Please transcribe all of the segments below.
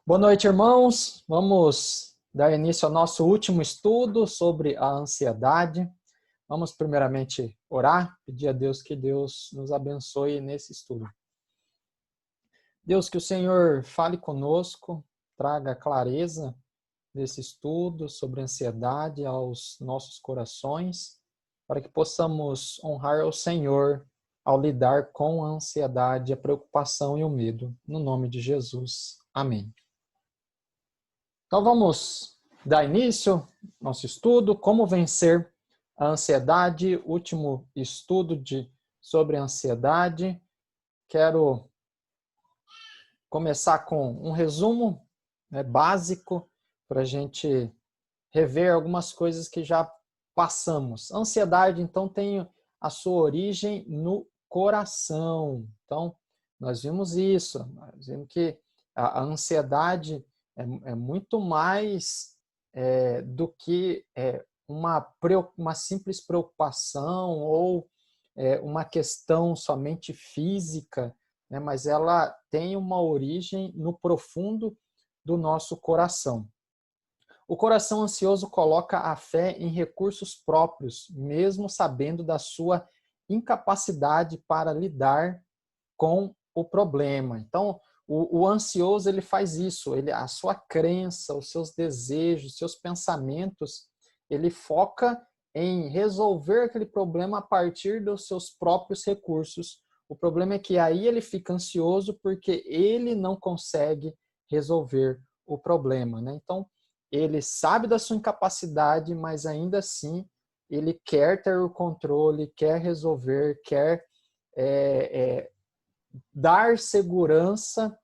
Boa noite, irmãos. Vamos dar início ao nosso último estudo sobre a ansiedade. Vamos primeiramente orar, pedir a Deus que Deus nos abençoe nesse estudo. Deus, que o Senhor fale conosco, traga clareza desse estudo sobre ansiedade aos nossos corações, para que possamos honrar ao Senhor ao lidar com a ansiedade, a preocupação e o medo. No nome de Jesus. Amém. Então vamos dar início ao nosso estudo, como vencer a ansiedade, último estudo sobre a ansiedade. Quero começar com um resumo básico para a gente rever algumas coisas que já passamos. A ansiedade, então, tem a sua origem no coração. Então, nós vimos isso, nós vimos que a ansiedade é muito mais do que uma simples preocupação ou uma questão somente física, né? Mas ela tem uma origem no profundo do nosso coração. O coração ansioso coloca a fé em recursos próprios, mesmo sabendo da sua incapacidade para lidar com o problema. Então, o ansioso ele faz isso, a sua crença, os seus desejos, seus pensamentos, ele foca em resolver aquele problema a partir dos seus próprios recursos. O problema é que aí ele fica ansioso porque ele não consegue resolver o problema, né? Então, ele sabe da sua incapacidade, mas ainda assim ele quer ter o controle, quer resolver, quer dar segurança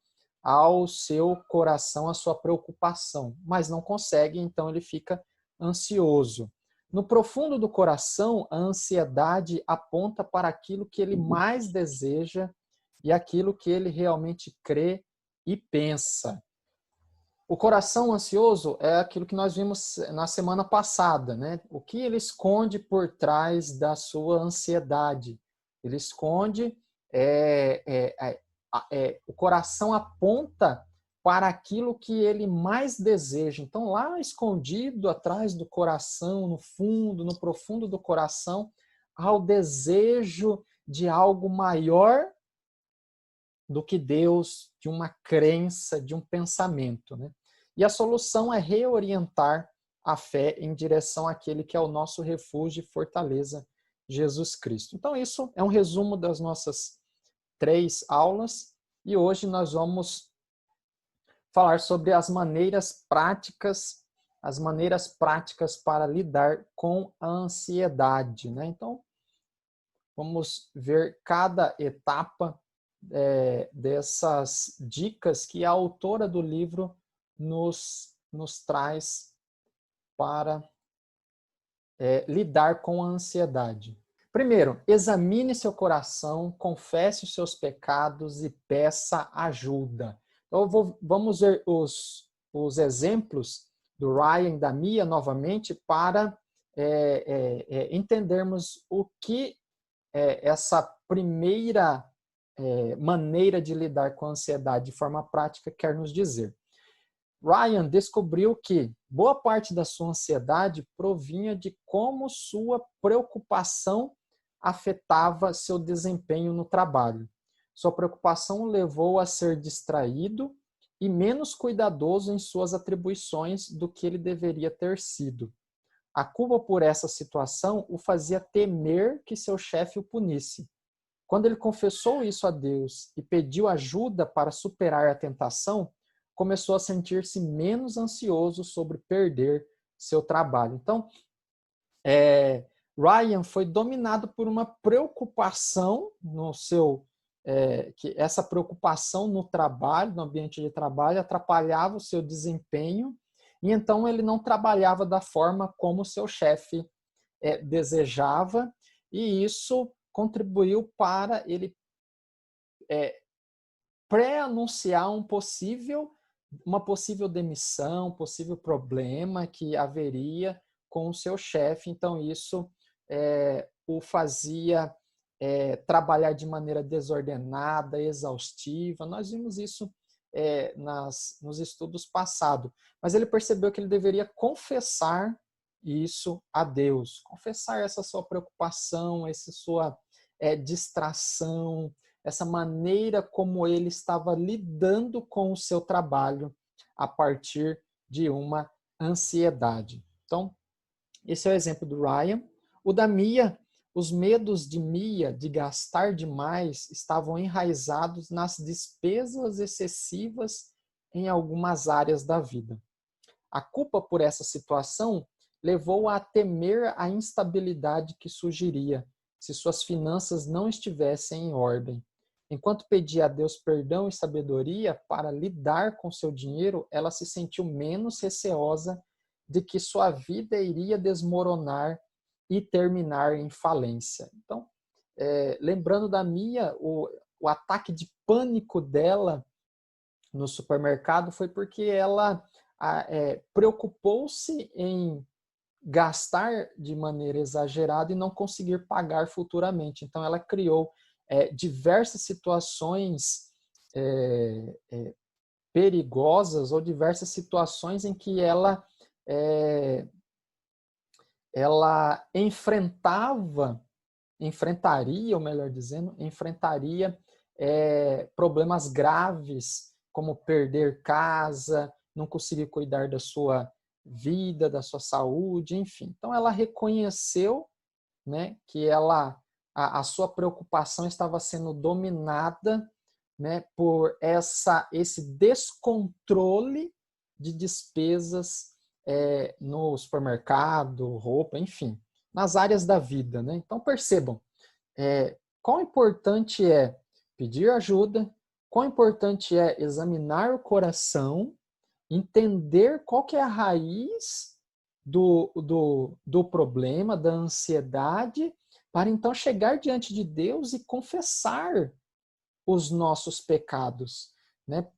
ao seu coração, à sua preocupação, mas não consegue, então ele fica ansioso. No profundo do coração, a ansiedade aponta para aquilo que ele mais deseja e aquilo que ele realmente crê e pensa. O coração ansioso é aquilo que nós vimos na semana passada, né? O que ele esconde por trás da sua ansiedade? Ele esconde, o coração aponta para aquilo que ele mais deseja. Então, lá escondido atrás do coração, no fundo, no profundo do coração, há o desejo de algo maior do que Deus, de uma crença, de um pensamento, né? E a solução é reorientar a fé em direção àquele que é o nosso refúgio e fortaleza, Jesus Cristo. Então, isso é um resumo das nossas 3 aulas e hoje nós vamos falar sobre as maneiras práticas para lidar com a ansiedade, né? Então, vamos ver cada etapa dessas dicas que a autora do livro nos traz para lidar com a ansiedade. Primeiro, examine seu coração, confesse os seus pecados e peça ajuda. Então, vamos ver os exemplos do Ryan e da Mia novamente para entendermos o que essa primeira maneira de lidar com a ansiedade de forma prática quer nos dizer. Ryan descobriu que boa parte da sua ansiedade provinha de como sua preocupação afetava seu desempenho no trabalho. Sua preocupação o levou a ser distraído e menos cuidadoso em suas atribuições do que ele deveria ter sido. A culpa por essa situação o fazia temer que seu chefe o punisse. Quando ele confessou isso a Deus e pediu ajuda para superar a tentação, começou a sentir-se menos ansioso sobre perder seu trabalho. Então, Ryan foi dominado por uma preocupação que essa preocupação no trabalho, no ambiente de trabalho, atrapalhava o seu desempenho e então ele não trabalhava da forma como o seu chefe desejava e isso contribuiu para ele pré-anunciar uma possível demissão, possível problema que haveria com o seu chefe. Então, isso o fazia trabalhar de maneira desordenada, exaustiva. Nós vimos isso nos estudos passados. Mas ele percebeu que ele deveria confessar isso a Deus, confessar essa sua preocupação, essa sua distração, essa maneira como ele estava lidando com o seu trabalho a partir de uma ansiedade. Então, esse é o exemplo do Ryan. O da Mia, os medos de Mia de gastar demais estavam enraizados nas despesas excessivas em algumas áreas da vida. A culpa por essa situação levou-a a temer a instabilidade que surgiria se suas finanças não estivessem em ordem. Enquanto pedia a Deus perdão e sabedoria para lidar com seu dinheiro, ela se sentiu menos receosa de que sua vida iria desmoronar e terminar em falência. Então, lembrando da Mia, o ataque de pânico dela no supermercado foi porque ela preocupou-se em gastar de maneira exagerada e não conseguir pagar futuramente. Então, ela criou diversas situações perigosas ou diversas situações em que ela enfrentaria, ou melhor dizendo, problemas graves, como perder casa, não conseguir cuidar da sua vida, da sua saúde, enfim. Então, ela reconheceu, né, que a sua preocupação estava sendo dominada, né, por esse descontrole de despesas no supermercado, roupa, enfim, nas áreas da vida, né? Então, percebam, quão importante é pedir ajuda, quão importante é examinar o coração, entender qual que é a raiz do problema, da ansiedade, para então chegar diante de Deus e confessar os nossos pecados, né?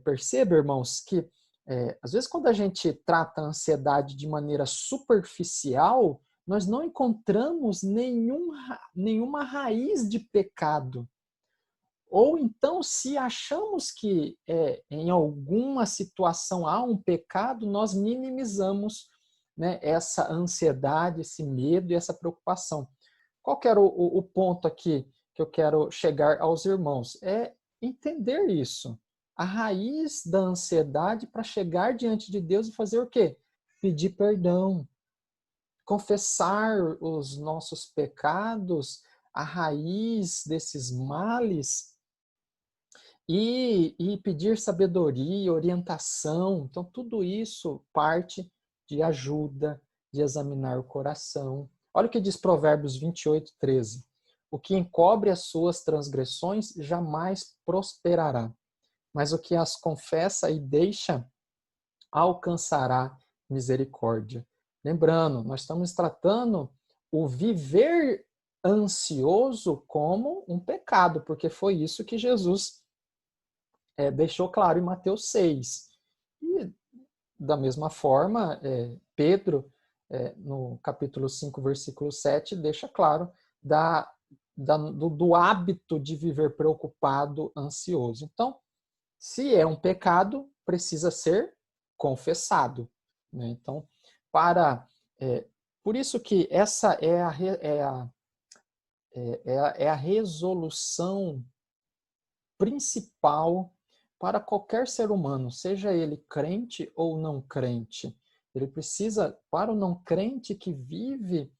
Perceba, irmãos, que às vezes quando a gente trata a ansiedade de maneira superficial, nós não encontramos nenhuma raiz de pecado. Ou então, se achamos que em alguma situação há um pecado, nós minimizamos, né, essa ansiedade, esse medo e essa preocupação. Qual que era o ponto aqui que eu quero chegar aos irmãos? É entender isso. A raiz da ansiedade para chegar diante de Deus e fazer o quê? Pedir perdão, confessar os nossos pecados, a raiz desses males e pedir sabedoria, orientação. Então, tudo isso parte de ajuda, de examinar o coração. Olha o que diz Provérbios 28:13. O que encobre as suas transgressões jamais prosperará, mas o que as confessa e deixa alcançará misericórdia. Lembrando, nós estamos tratando o viver ansioso como um pecado, porque foi isso que Jesus deixou claro em Mateus 6. E, da mesma forma, Pedro, no capítulo 5, versículo 7, deixa claro do hábito de viver preocupado, ansioso. Então, se é um pecado, precisa ser confessado, né? Então, por isso que essa é a resolução principal para qualquer ser humano, seja ele crente ou não crente. Ele precisa, para o não crente que vive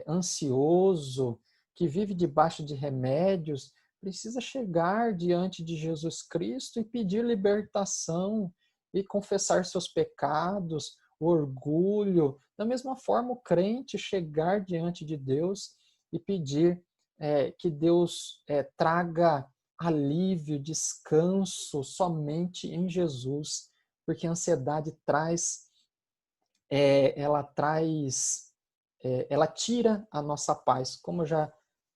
ansioso, que vive debaixo de remédios, precisa chegar diante de Jesus Cristo e pedir libertação e confessar seus pecados, o orgulho. Da mesma forma, o crente chegar diante de Deus e pedir que Deus traga alívio, descanso somente em Jesus, porque a ansiedade ela tira a nossa paz, como eu já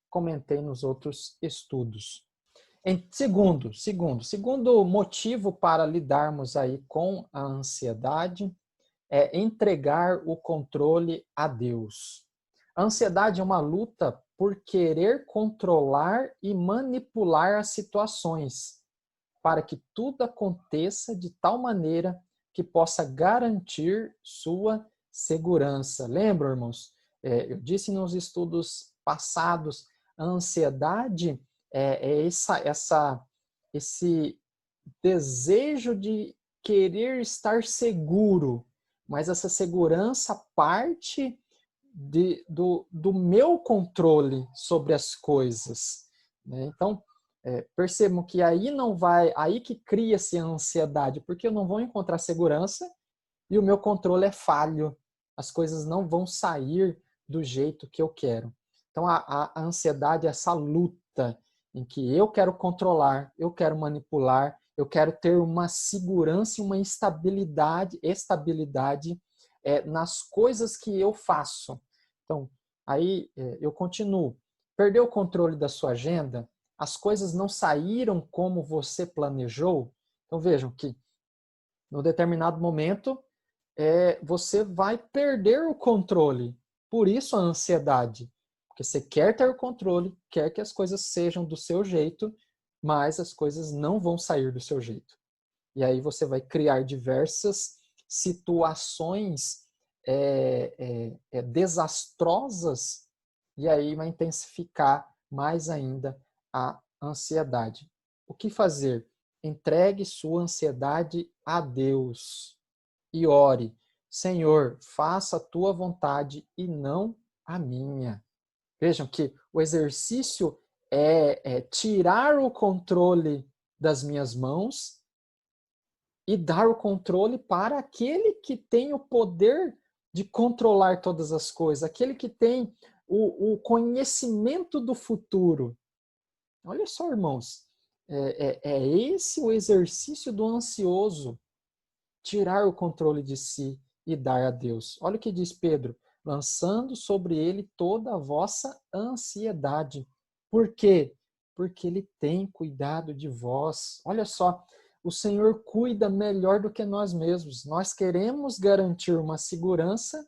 comentei nos outros estudos. Segundo motivo para lidarmos aí com a ansiedade é entregar o controle a Deus. A ansiedade é uma luta por querer controlar e manipular as situações. para que tudo aconteça de tal maneira que possa garantir sua segurança. Lembra, irmãos? Eu disse nos estudos passados, a ansiedade é esse desejo de querer estar seguro, mas essa segurança parte do meu controle sobre as coisas, né? Então, percebam que aí que cria-se a ansiedade, porque eu não vou encontrar segurança e o meu controle é falho. As coisas não vão sair do jeito que eu quero. Então, a ansiedade é essa luta em que eu quero controlar, eu quero manipular, eu quero ter uma segurança e uma estabilidade nas coisas que eu faço. Então, aí eu continuo. Perdeu o controle da sua agenda? As coisas não saíram como você planejou? Então, vejam que, num determinado momento, você vai perder o controle. Por isso a ansiedade. Porque você quer ter o controle, quer que as coisas sejam do seu jeito, mas as coisas não vão sair do seu jeito. E aí você vai criar diversas situações desastrosas e aí vai intensificar mais ainda a ansiedade. O que fazer? Entregue sua ansiedade a Deus e ore. Senhor, faça a tua vontade e não a minha. Vejam que o exercício é tirar o controle das minhas mãos e dar o controle para aquele que tem o poder de controlar todas as coisas, aquele que tem o conhecimento do futuro. Olha só, irmãos, é esse o exercício do ansioso, tirar o controle de si e dar a Deus. Olha o que diz Pedro, lançando sobre ele toda a vossa ansiedade. Por quê? Porque ele tem cuidado de vós. Olha só, o Senhor cuida melhor do que nós mesmos. Nós queremos garantir uma segurança,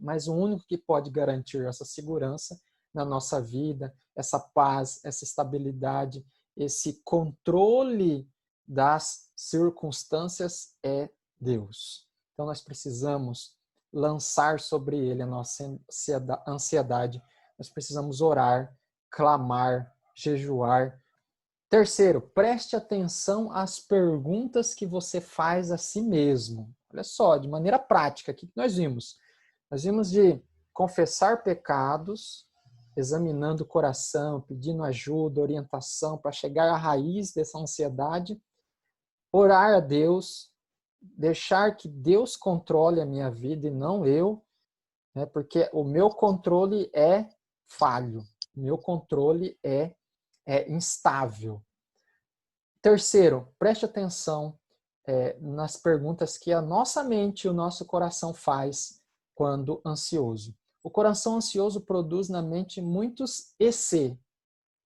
mas o único que pode garantir essa segurança na nossa vida, essa paz, essa estabilidade, esse controle das circunstâncias é Deus. Então nós precisamos lançar sobre ele a nossa ansiedade, nós precisamos orar, clamar, jejuar. Terceiro, preste atenção às perguntas que você faz a si mesmo. Olha só, de maneira prática, o que nós vimos? Nós vimos de confessar pecados, examinando o coração, pedindo ajuda, orientação para chegar à raiz dessa ansiedade, orar a Deus, deixar que Deus controle a minha vida e não eu, né, porque o meu controle é falho, o meu controle é instável. Terceiro, preste atenção nas perguntas que a nossa mente e o nosso coração faz quando ansioso. O coração ansioso produz na mente muitos e se.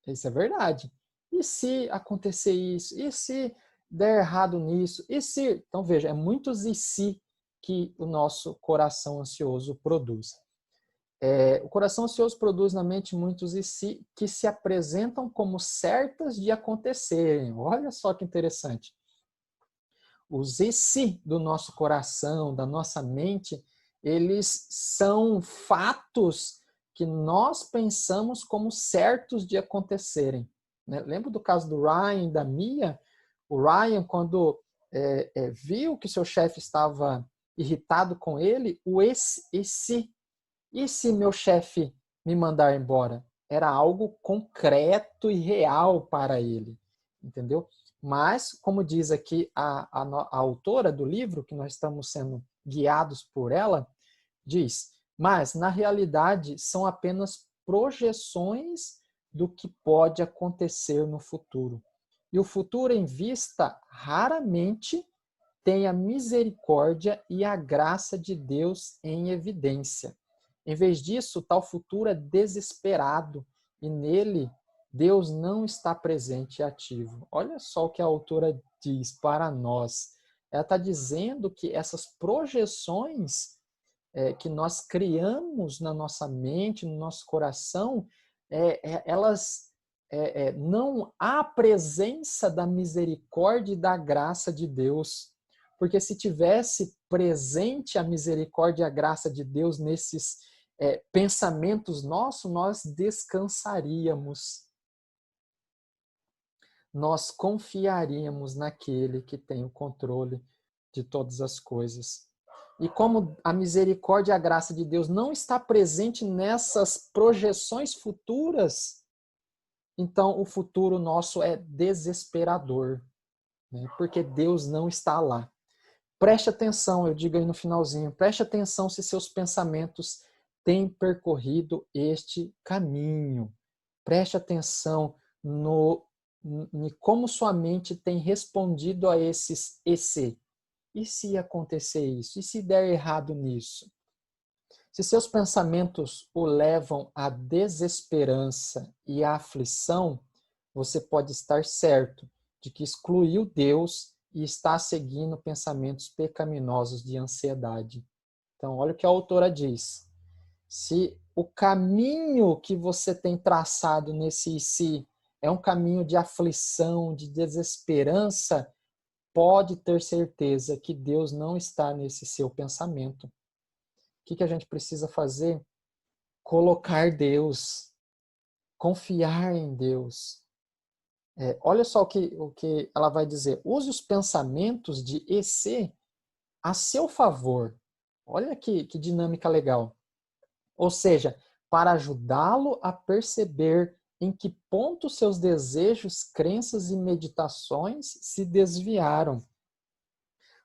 Isso é verdade. E se acontecer isso? E se der errado nisso? E se? Então veja, é muitos e se que o nosso coração ansioso produz. O coração ansioso produz na mente muitos e se que se apresentam como certas de acontecerem. Olha só que interessante. Os e se do nosso coração, da nossa mente, eles são fatos que nós pensamos como certos de acontecerem. Né? Lembra do caso do Ryan e da Mia? O Ryan, quando viu que seu chefe estava irritado com ele, e se meu chefe me mandar embora? Era algo concreto e real para ele, entendeu? Mas, como diz aqui a autora do livro, que nós estamos sendo guiados por ela, diz, mas, na realidade, são apenas projeções do que pode acontecer no futuro. E o futuro em vista raramente tem a misericórdia e a graça de Deus em evidência. Em vez disso, tal futuro é desesperado e nele Deus não está presente e ativo. Olha só o que a autora diz para nós. Ela está dizendo que essas projeções que nós criamos na nossa mente, no nosso coração, elas não há presença da misericórdia e da graça de Deus. Porque se tivesse presente a misericórdia e a graça de Deus nesses pensamentos nossos, nós descansaríamos. Nós confiaríamos naquele que tem o controle de todas as coisas. E como a misericórdia e a graça de Deus não está presente nessas projeções futuras, então o futuro nosso é desesperador, né? Porque Deus não está lá. Preste atenção, eu digo aí no finalzinho, preste atenção se seus pensamentos têm percorrido este caminho. Preste atenção em como sua mente tem respondido a esses e se. E se acontecer isso? E se der errado nisso? Se seus pensamentos o levam à desesperança e à aflição, você pode estar certo de que excluiu Deus e está seguindo pensamentos pecaminosos de ansiedade. Então, olha o que a autora diz. Se o caminho que você tem traçado nesse si é um caminho de aflição, de desesperança, pode ter certeza que Deus não está nesse seu pensamento. O que a gente precisa fazer? Colocar Deus, confiar em Deus. Olha só o que ela vai dizer. Use os pensamentos de EC a seu favor. Olha que dinâmica legal. Ou seja, para ajudá-lo a perceber em que ponto seus desejos, crenças e meditações se desviaram.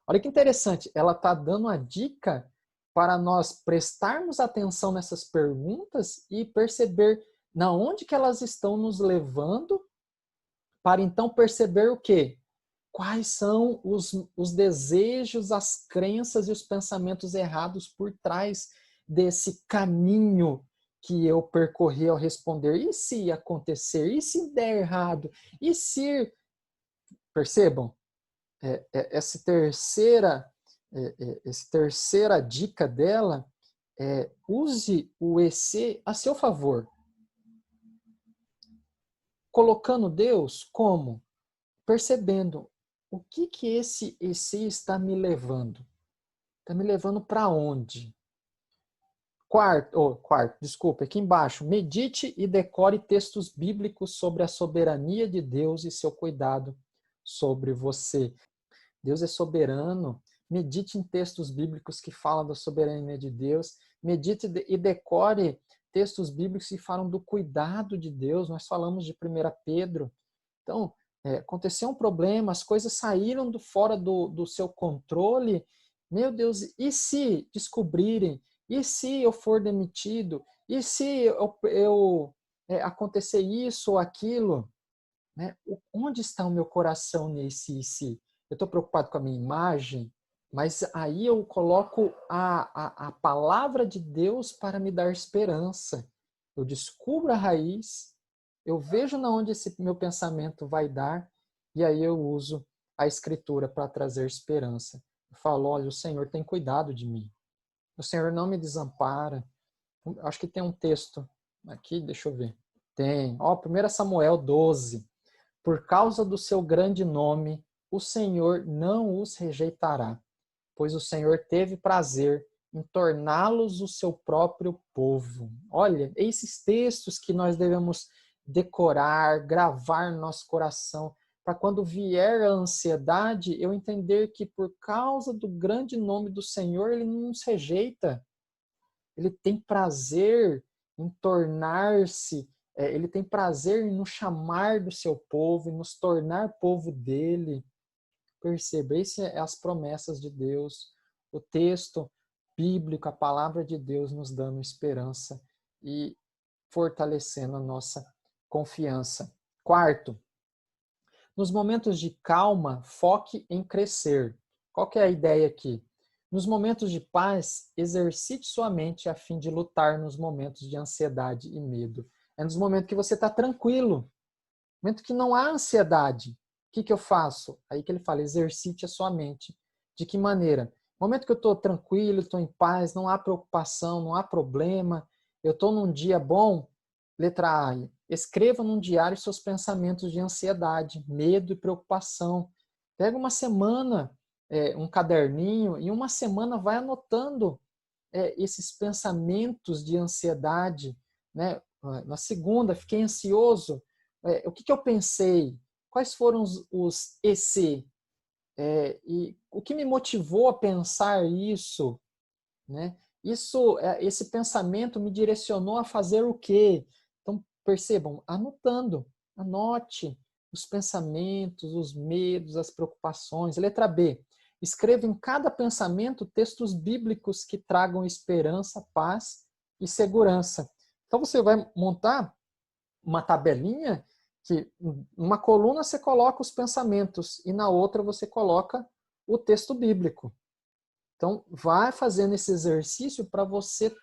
Olha que interessante, ela está dando a dica para nós prestarmos atenção nessas perguntas e perceber na onde que elas estão nos levando, para então perceber o quê? Quais são os desejos, as crenças e os pensamentos errados por trás desse caminho que eu percorri ao responder. E se acontecer? E se der errado? E se... Percebam? Essa terceira dica dela é use o EC a seu favor. Colocando Deus como? Percebendo o que esse EC está me levando. Está me levando para onde? Quarto, desculpa, aqui embaixo. Medite e decore textos bíblicos sobre a soberania de Deus e seu cuidado sobre você. Deus é soberano. Medite em textos bíblicos que falam da soberania de Deus. Medite e decore textos bíblicos que falam do cuidado de Deus. Nós falamos de 1 Pedro. Então, aconteceu um problema, as coisas saíram fora do seu controle. Meu Deus, e se descobrirem? E se eu for demitido? E se acontecer isso ou aquilo? Né? Onde está o meu coração nesse se? Eu estou preocupado com a minha imagem, mas aí eu coloco a palavra de Deus para me dar esperança. Eu descubro a raiz, eu vejo na onde esse meu pensamento vai dar, e aí eu uso a escritura para trazer esperança. Eu falo, olha, o Senhor tem cuidado de mim. O Senhor não me desampara. Acho que tem um texto aqui, deixa eu ver. Tem. 1 Samuel 12. Por causa do seu grande nome, o Senhor não os rejeitará, pois o Senhor teve prazer em torná-los o seu próprio povo. Olha, esses textos que nós devemos decorar, gravar no nosso coração, para quando vier a ansiedade, eu entender que por causa do grande nome do Senhor, Ele não nos rejeita. Ele tem prazer em tornar-se, Ele tem prazer em nos chamar do seu povo, em nos tornar povo dele. Perceba, essas são as promessas de Deus. O texto bíblico, a palavra de Deus nos dando esperança e fortalecendo a nossa confiança. Quarto, nos momentos de calma, foque em crescer. Qual que é a ideia aqui? Nos momentos de paz, exercite sua mente a fim de lutar nos momentos de ansiedade e medo. É nos momentos que você está tranquilo, no momento que não há ansiedade. O que eu faço? Aí que ele fala, exercite a sua mente. De que maneira? No momento que eu estou tranquilo, estou em paz, não há preocupação, não há problema, eu estou num dia bom, letra A, Escreva num diário seus pensamentos de ansiedade, medo e preocupação. Pega uma semana, um caderninho, e uma semana vai anotando esses pensamentos de ansiedade, né? Na segunda, fiquei ansioso. O que eu pensei? Quais foram os EC? E o que me motivou a pensar isso, né? Esse pensamento me direcionou a fazer o quê? Então, percebam, anotando, anote os pensamentos, os medos, as preocupações. Letra B, escreva em cada pensamento textos bíblicos que tragam esperança, paz e segurança. Então, você vai montar uma tabelinha que numa coluna você coloca os pensamentos e na outra você coloca o texto bíblico. Então, vai fazendo esse exercício para você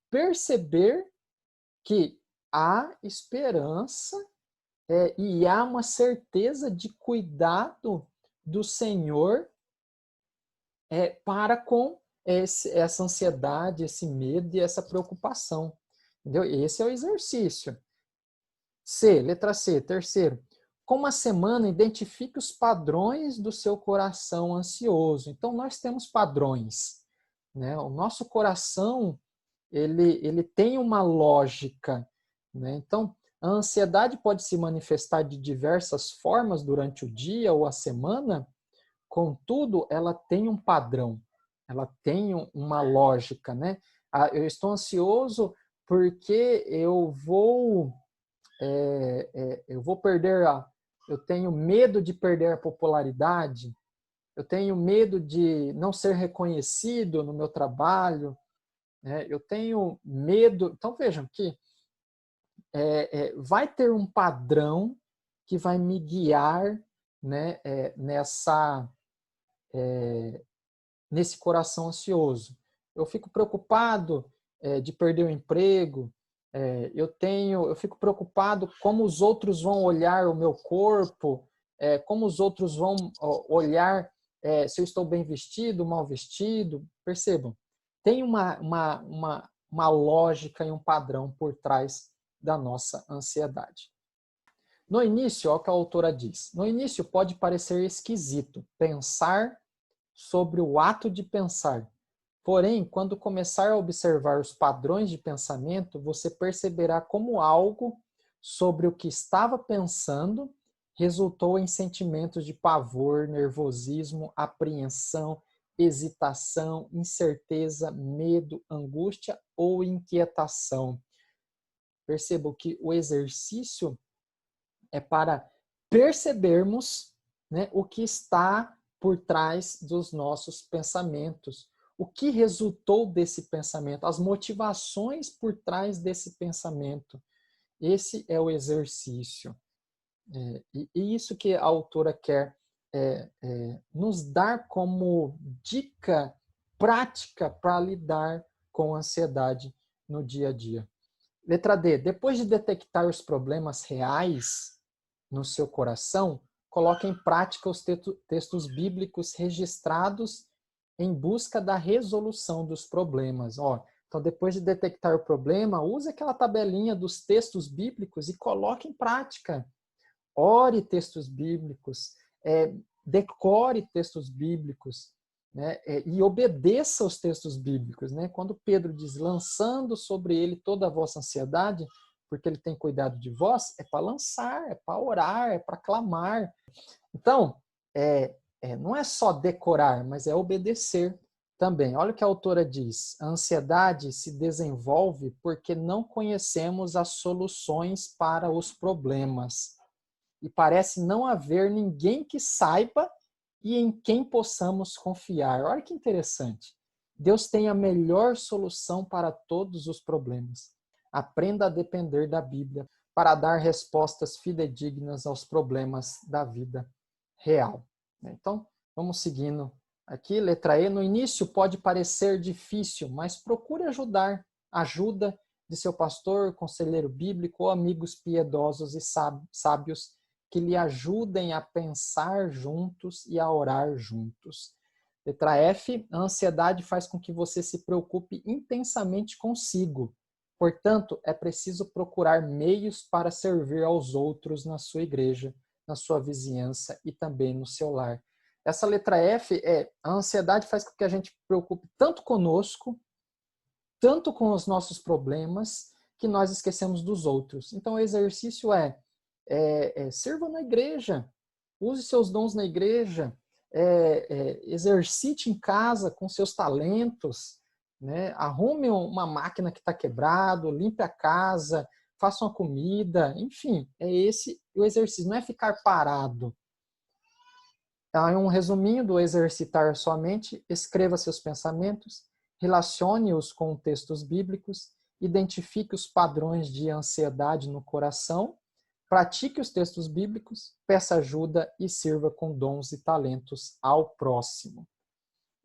perceber que há esperança e há uma certeza de cuidado do Senhor para com essa ansiedade, esse medo e essa preocupação. Entendeu? Esse é o exercício. Letra C, terceiro. Com uma semana, identifique os padrões do seu coração ansioso. Então, nós temos padrões, né? O nosso coração, ele tem uma lógica, né? Então, a ansiedade pode se manifestar de diversas formas durante o dia ou a semana, contudo, ela tem um padrão, ela tem uma lógica, né? Eu estou ansioso porque eu vou perder eu tenho medo de perder a popularidade, eu tenho medo de não ser reconhecido no meu trabalho, né? Eu tenho medo. Então vejam que vai ter um padrão que vai me guiar, né, nesse coração ansioso. Eu fico preocupado de perder o emprego, eu fico preocupado como os outros vão olhar o meu corpo, como os outros vão olhar se eu estou bem vestido, mal vestido. Percebam, tem uma lógica e um padrão por trás da nossa ansiedade. No início, olha o que a autora diz, no início pode parecer esquisito pensar sobre o ato de pensar. Porém, quando começar a observar os padrões de pensamento, você perceberá como algo sobre o que estava pensando resultou em sentimentos de pavor, nervosismo, apreensão, hesitação, incerteza, medo, angústia ou inquietação. Percebam que o exercício é para percebermos, né, o que está por trás dos nossos pensamentos. O que resultou desse pensamento? As motivações por trás desse pensamento. Esse é o exercício. E isso que a autora quer nos dar como dica prática para lidar com a ansiedade no dia a dia. Letra D. Depois de detectar os problemas reais no seu coração, coloque em prática os textos bíblicos registrados em busca da resolução dos problemas. Então, depois de detectar o problema, use aquela tabelinha dos textos bíblicos e coloque em prática. Ore textos bíblicos, decore textos bíblicos, né, e obedeça aos textos bíblicos. Né? Quando Pedro diz, lançando sobre ele toda a vossa ansiedade, porque ele tem cuidado de vós, é para lançar, é para orar, é para clamar. Então, não é só decorar, mas é obedecer também. Olha o que a autora diz, a ansiedade se desenvolve porque não conhecemos as soluções para os problemas. E parece não haver ninguém que saiba e em quem possamos confiar. Olha que interessante. Deus tem a melhor solução para todos os problemas. Aprenda a depender da Bíblia para dar respostas fidedignas aos problemas da vida real. Então, vamos seguindo aqui. Letra E. No início pode parecer difícil, mas procure ajuda de seu pastor, conselheiro bíblico ou amigos piedosos e sábios que lhe ajudem a pensar juntos e a orar juntos. Letra F, a ansiedade faz com que você se preocupe intensamente consigo. Portanto, é preciso procurar meios para servir aos outros na sua igreja, na sua vizinhança e também no seu lar. Essa letra F a ansiedade faz com que a gente preocupe tanto conosco, tanto com os nossos problemas, que nós esquecemos dos outros. Então, o exercício sirva na igreja, use seus dons na igreja, exercite em casa com seus talentos, né? Arrume uma máquina que está quebrado, limpe a casa, faça uma comida, enfim, é esse o exercício, não é ficar parado. Há um resuminho do exercitar sua mente: escreva seus pensamentos, relacione-os com textos bíblicos, identifique os padrões de ansiedade no coração, pratique os textos bíblicos, peça ajuda e sirva com dons e talentos ao próximo.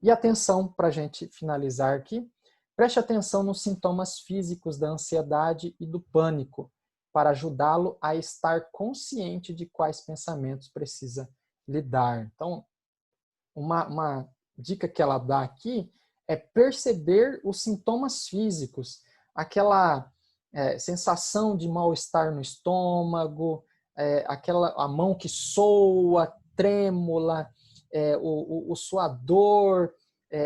E atenção, para a gente finalizar aqui, preste atenção nos sintomas físicos da ansiedade e do pânico, para ajudá-lo a estar consciente de quais pensamentos precisa lidar. Então, uma dica que ela dá aqui é perceber os sintomas físicos, aquela sensação de mal-estar no estômago, a mão que soa, trêmula, o suador,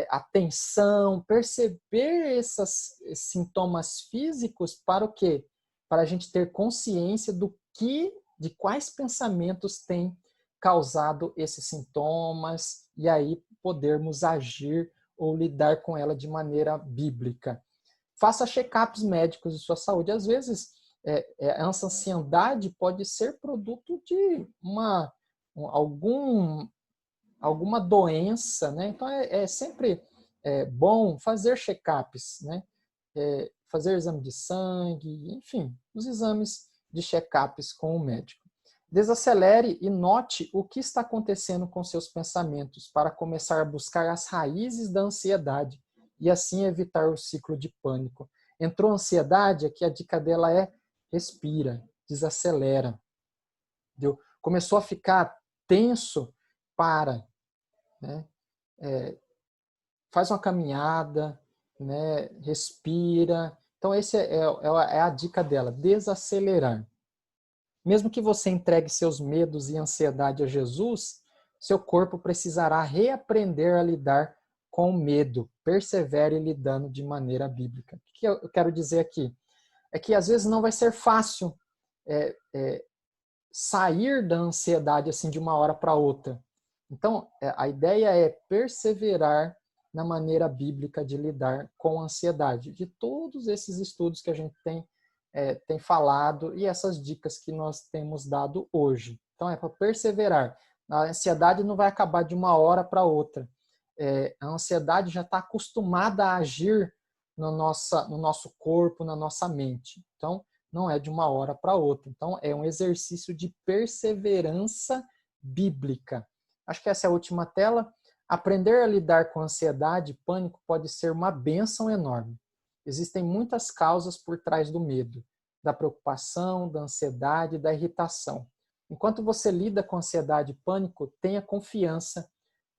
a tensão, perceber esses sintomas físicos para o quê? Para a gente ter consciência de quais pensamentos têm causado esses sintomas e aí podermos agir ou lidar com ela de maneira bíblica. Faça check-ups médicos de sua saúde. Às vezes, essa ansiedade pode ser produto de alguma doença, né? Então, é sempre bom fazer check-ups, né? Fazer exame de sangue, enfim, os exames de check-ups com o médico. Desacelere e note o que está acontecendo com seus pensamentos para começar a buscar as raízes da ansiedade e assim evitar o ciclo de pânico. Entrou ansiedade, aqui a dica dela é respira, desacelera. Entendeu? Começou a ficar tenso, para, né? Faz uma caminhada, né? Respira. Então, essa é a dica dela, desacelerar. Mesmo que você entregue seus medos e ansiedade a Jesus, seu corpo precisará reaprender a lidar com o medo. Persevere lidando de maneira bíblica. O que eu quero dizer aqui? É que às vezes não vai ser fácil sair da ansiedade assim de uma hora para outra. Então, a ideia é perseverar na maneira bíblica de lidar com a ansiedade. De todos esses estudos que a gente tem falado e essas dicas que nós temos dado hoje. Então, é para perseverar. A ansiedade não vai acabar de uma hora para outra. A ansiedade já está acostumada a agir no nosso corpo, na nossa mente. Então, não é de uma hora para outra. Então, é um exercício de perseverança bíblica. Acho que essa é a última tela. Aprender a lidar com ansiedade e pânico pode ser uma bênção enorme. Existem muitas causas por trás do medo, da preocupação, da ansiedade e da irritação. Enquanto você lida com ansiedade e pânico, tenha confiança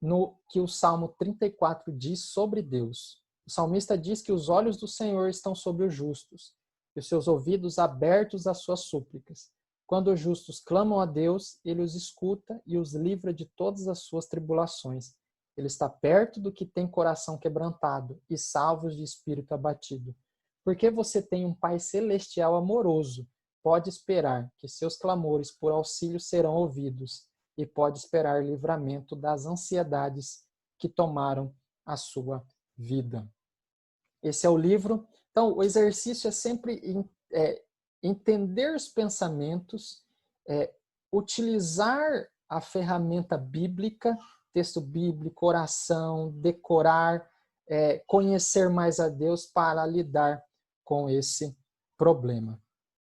no que o Salmo 34 diz sobre Deus. O salmista diz que os olhos do Senhor estão sobre os justos e os seus ouvidos abertos às suas súplicas. Quando os justos clamam a Deus, ele os escuta e os livra de todas as suas tribulações. Ele está perto do que tem coração quebrantado e salva os de espírito abatido. Porque você tem um Pai celestial amoroso, pode esperar que seus clamores por auxílio serão ouvidos e pode esperar livramento das ansiedades que tomaram a sua vida. Esse é o livro. Então, o exercício é sempre entender os pensamentos, utilizar a ferramenta bíblica, texto bíblico, oração, decorar, conhecer mais a Deus para lidar com esse problema.